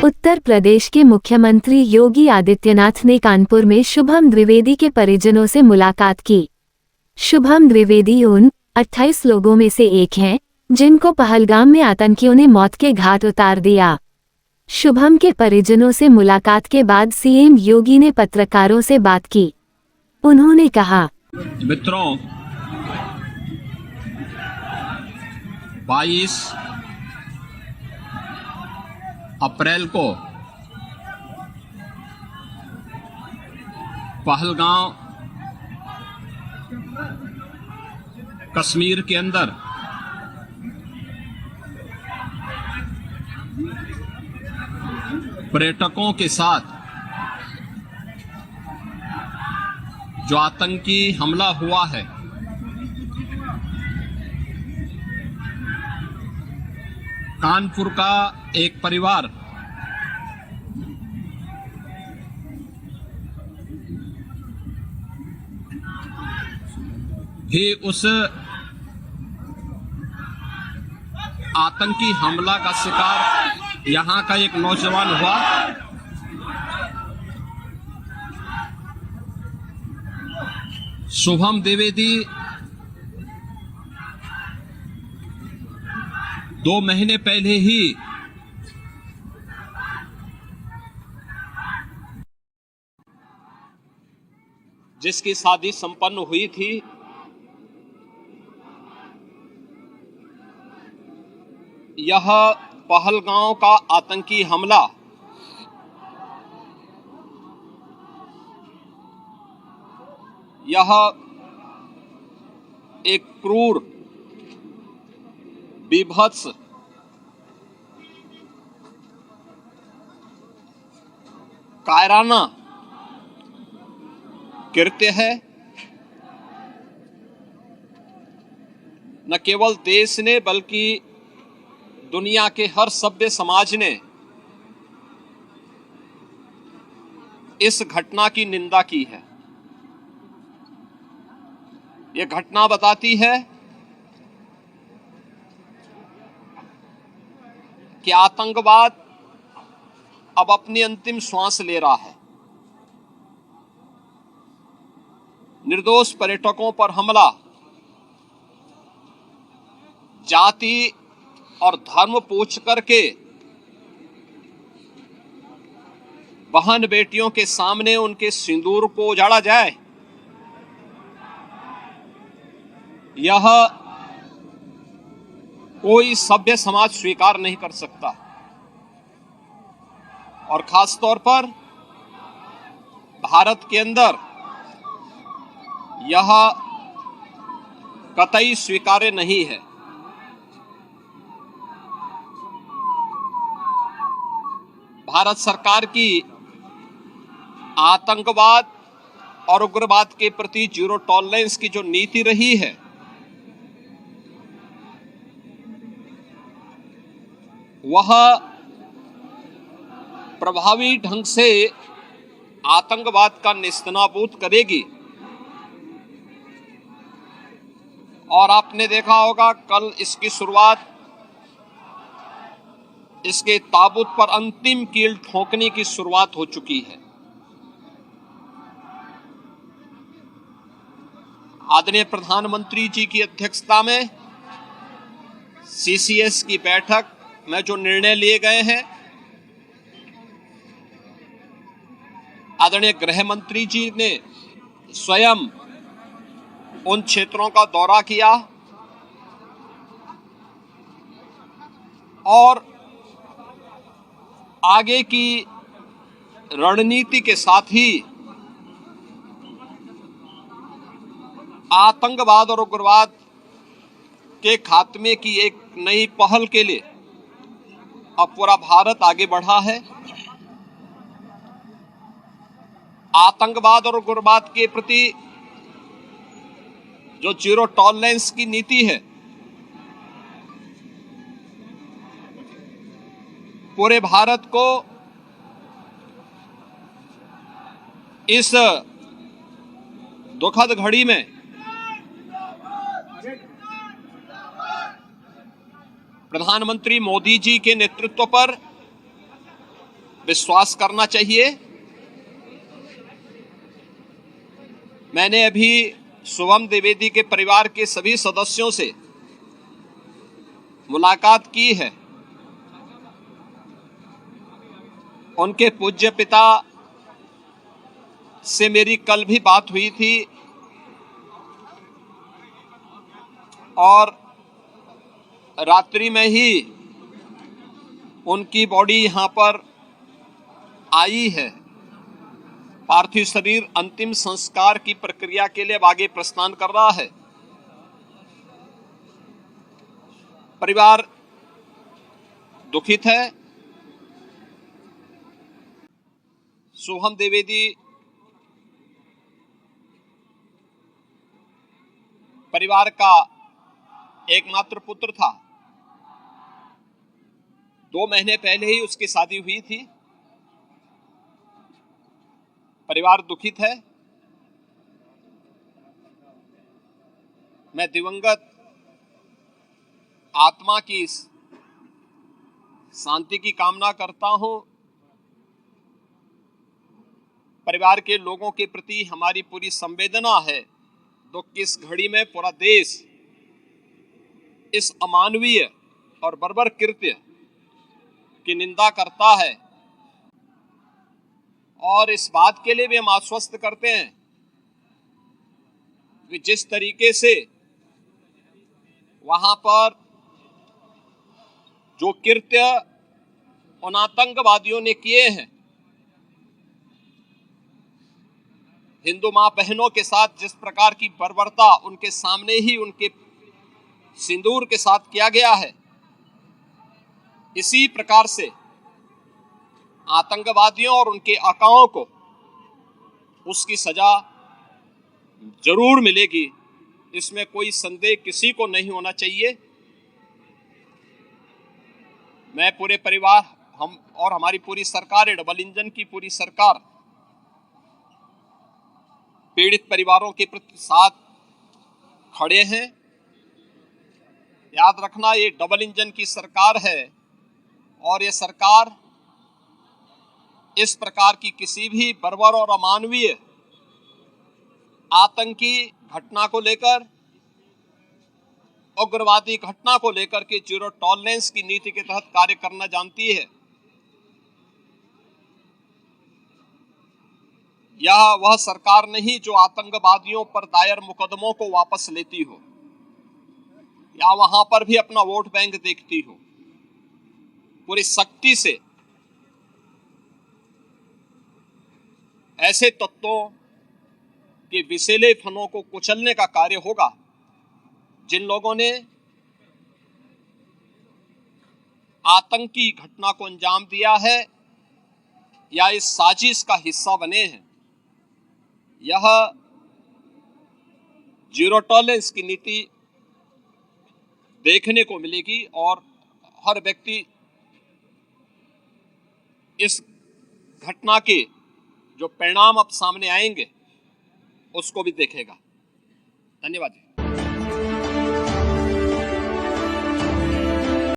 उत्तर प्रदेश के मुख्यमंत्री योगी आदित्यनाथ ने कानपुर में शुभम द्विवेदी के परिजनों से मुलाकात की। शुभम द्विवेदी उन 28 लोगों में से एक हैं जिनको पहलगाम में आतंकियों ने मौत के घाट उतार दिया। शुभम के परिजनों से मुलाकात के बाद सीएम योगी ने पत्रकारों से बात की। उन्होंने कहा, मित्रों, 22 अप्रैल को पहलगाम कश्मीर के अंदर पर्यटकों के साथ जो आतंकी हमला हुआ है, कानपुर का एक परिवार भी उस आतंकी हमला का शिकार यहां का एक नौजवान हुआ। शुभम द्विवेदी 2 महीने पहले ही जिसकी शादी संपन्न हुई थी, यह पहलगाम का आतंकी हमला यह एक क्रूर, बीभत्स, कायराना कृत्य है। न केवल देश ने बल्कि दुनिया के हर सभ्य समाज ने इस घटना की निंदा की है। यह घटना बताती है कि आतंकवाद अब अपनी अंतिम श्वास ले रहा है। निर्दोष पर्यटकों पर हमला जाति और धर्म पूछ करके बहन बेटियों के सामने उनके सिंदूर को उजाड़ा जाए, यह कोई सभ्य समाज स्वीकार नहीं कर सकता। और खास तौर पर भारत के अंदर यह कतई स्वीकार्य नहीं है। भारत सरकार की आतंकवाद और उग्रवाद के प्रति जीरो टॉलरेंस की जो नीति रही है, वह प्रभावी ढंग से आतंकवाद का नेस्तनाबूद करेगी। और आपने देखा होगा, कल इसकी शुरुआत, इसके ताबूत पर अंतिम कील ठोकने की शुरुआत हो चुकी है। आदरणीय प्रधानमंत्री जी की अध्यक्षता में सीसीएस की बैठक में जो निर्णय लिए गए हैं, आदरणीय गृह मंत्री जी ने स्वयं उन क्षेत्रों का दौरा किया और आगे की रणनीति के साथ ही आतंकवाद और उग्रवाद के खात्मे की एक नई पहल के लिए अब पूरा भारत आगे बढ़ा है। आतंकवाद और उग्रवाद के प्रति जो जीरो टॉलरेंस की नीति है, पूरे भारत को इस दुखद घड़ी में प्रधानमंत्री मोदी जी के नेतृत्व पर विश्वास करना चाहिए। मैंने अभी शुभम द्विवेदी के परिवार के सभी सदस्यों से मुलाकात की है। उनके पूज्य पिता से मेरी कल भी बात हुई थी और रात्रि में ही उनकी बॉडी यहां पर आई है। पार्थिव शरीर अंतिम संस्कार की प्रक्रिया के लिए अब आगे प्रस्थान कर रहा है। परिवार दुखित है। शुभम द्विवेदी परिवार का एकमात्र पुत्र था। 2 महीने पहले ही उसकी शादी हुई थी। परिवार दुखित है। मैं दिवंगत आत्मा की शांति की कामना करता हूं। परिवार के लोगों के प्रति हमारी पूरी संवेदना है। दुख की इस घड़ी में पूरा देश इस अमानवीय और बर्बर कृत्य की निंदा करता है और इस बात के लिए भी हम आश्वस्त करते हैं कि जिस तरीके से वहां पर जो कृत्य उन आतंकवादियों ने किए हैं, हिंदू मां बहनों के साथ जिस प्रकार की बर्बरता उनके सामने ही उनके सिंदूर के साथ किया गया है, इसी प्रकार से आतंकवादियों और उनके आकाओं को उसकी सजा जरूर मिलेगी। इसमें कोई संदेह किसी को नहीं होना चाहिए। मैं पूरे परिवार, हम और हमारी पूरी सरकार, डबल इंजन की पूरी सरकार पीड़ित परिवारों के प्रति साथ खड़े हैं। याद रखना, ये डबल इंजन की सरकार है और ये सरकार इस प्रकार की किसी भी बर्बर और अमानवीय आतंकी घटना को लेकर, उग्रवादी घटना को लेकर के जीरो टॉलरेंस की नीति के तहत कार्य करना जानती है। यह वह सरकार नहीं जो आतंकवादियों पर दायर मुकदमों को वापस लेती हो या वहां पर भी अपना वोट बैंक देखती हो। पूरी सख्ती से ऐसे तत्वों के विषैले फनों को कुचलने का कार्य होगा जिन लोगों ने आतंकी घटना को अंजाम दिया है या इस साजिश का हिस्सा बने हैं। यह जीरो टॉलरेंस की नीति देखने को मिलेगी और हर व्यक्ति इस घटना के जो परिणाम अब सामने आएंगे उसको भी देखेगा। धन्यवाद।